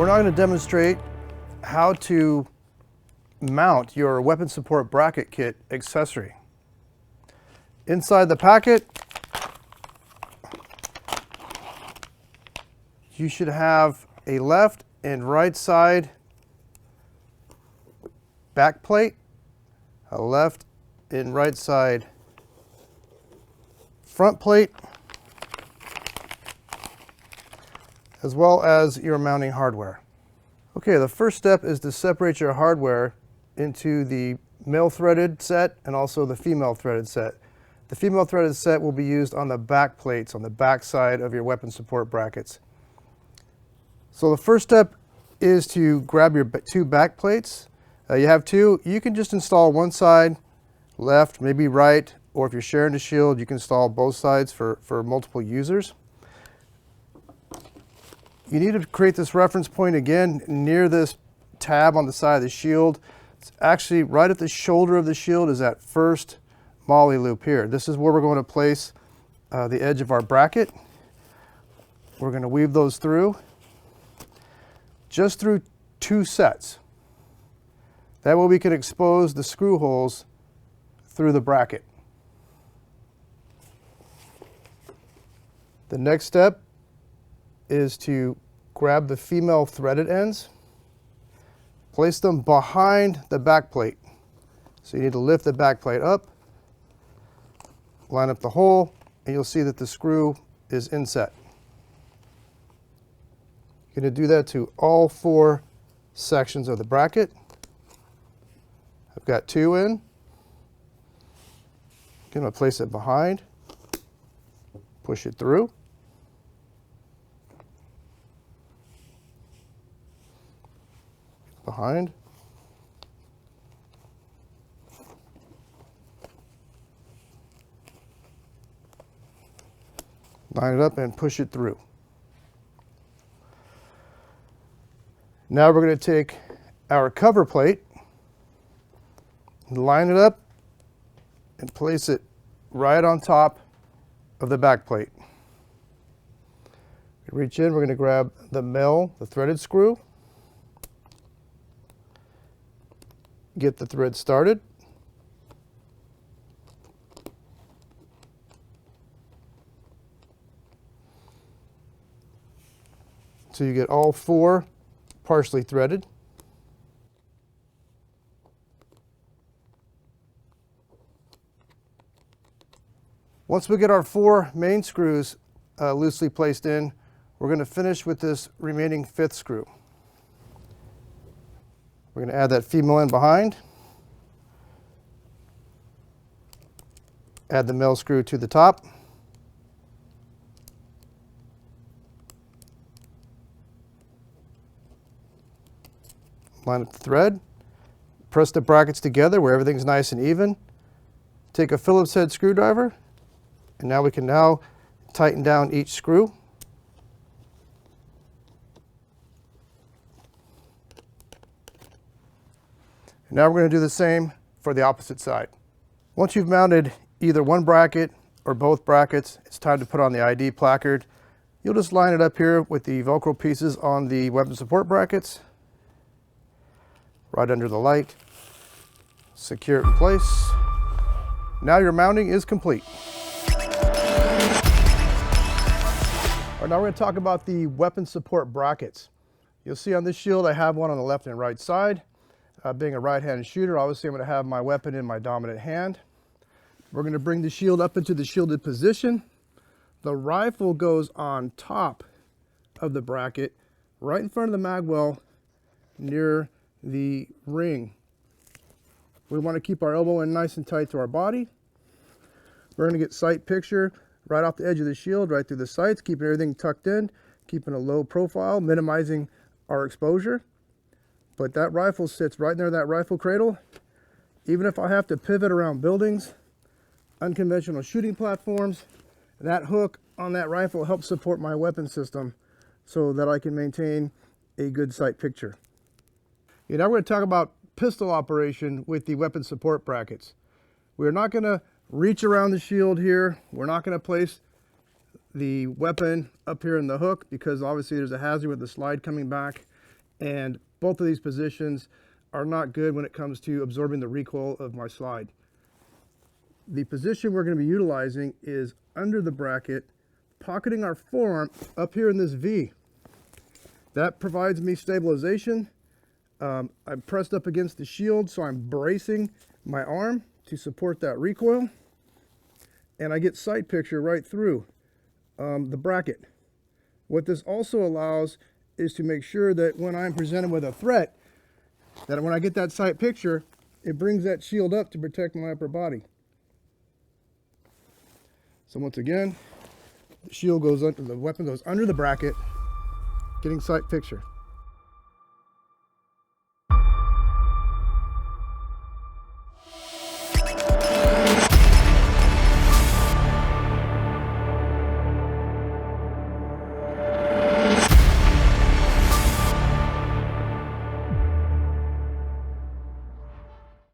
We're now going to demonstrate how to mount your weapon support bracket kit accessory. Inside the packet, you should have a left and right side back plate, a left and right side front plate, as well as your mounting hardware. Okay, the first step is to separate your hardware into the male threaded set and also the female threaded set. The female threaded set will be used on the back plates, on the back side of your weapon support brackets. So the first step is to grab your two back plates. You have two. You can just install one side, left, maybe right, or if you're sharing the shield, you can install both sides for multiple users. You need to create this reference point again near this tab on the side of the shield. It's actually right at the shoulder of the shield is that first MOLLE loop here. This is where we're going to place the edge of our bracket. We're going to weave those through, just through two sets. That way we can expose the screw holes through the bracket. The next step is to grab the female threaded ends, place them behind the back plate. So you need to lift the back plate up, line up the hole, and you'll see that the screw is inset. You're going to do that to all four sections of the bracket. I've got two in. I'm going to place it behind, push it through. Behind. Line it up and push it through. Now we're going to take our cover plate, line it up, and place it right on top of the back plate. Reach in, we're going to grab the threaded screw, get the thread started. So you get all four partially threaded. Once we get our four main screws loosely placed in, we're going to finish with this remaining fifth screw. We're going to add that female end behind, add the male screw to the top, line up the thread, press the brackets together where everything's nice and even, take a Phillips head screwdriver, and now we can tighten down each screw. Now we're going to do the same for the opposite side. Once you've mounted either one bracket or both brackets, it's time to put on the ID placard. You'll just line it up here with the Velcro pieces on the weapon support brackets, right under the light, secure it in place. Now your mounting is complete. All right, now we're going to talk about the weapon support brackets. You'll see on this shield I have one on the left and right side. Being a right-handed shooter, obviously I'm going to have my weapon in my dominant hand. We're going to bring the shield up into the shielded position. The rifle goes on top of the bracket, right in front of the mag well, near the ring. We want to keep our elbow in nice and tight to our body. We're going to get sight picture right off the edge of the shield, right through the sights, keeping everything tucked in, keeping a low profile, minimizing our exposure. But that rifle sits right near that rifle cradle. Even if I have to pivot around buildings, unconventional shooting platforms, that hook on that rifle helps support my weapon system so that I can maintain a good sight picture. Now we're going to talk about pistol operation with the weapon support brackets. We're not going to reach around the shield here. We're not going to place the weapon up here in the hook because obviously there's a hazard with the slide coming back And both of these positions are not good when it comes to absorbing the recoil of my slide. The position we're going to be utilizing is under the bracket, pocketing our forearm up here in this V. That provides me stabilization. I'm pressed up against the shield, so I'm bracing my arm to support that recoil. And I get sight picture right through the bracket. What this also allows is to make sure that when I'm presented with a threat, that when I get that sight picture, it brings that shield up to protect my upper body. So once again, the shield goes under, the weapon goes under the bracket, getting sight picture.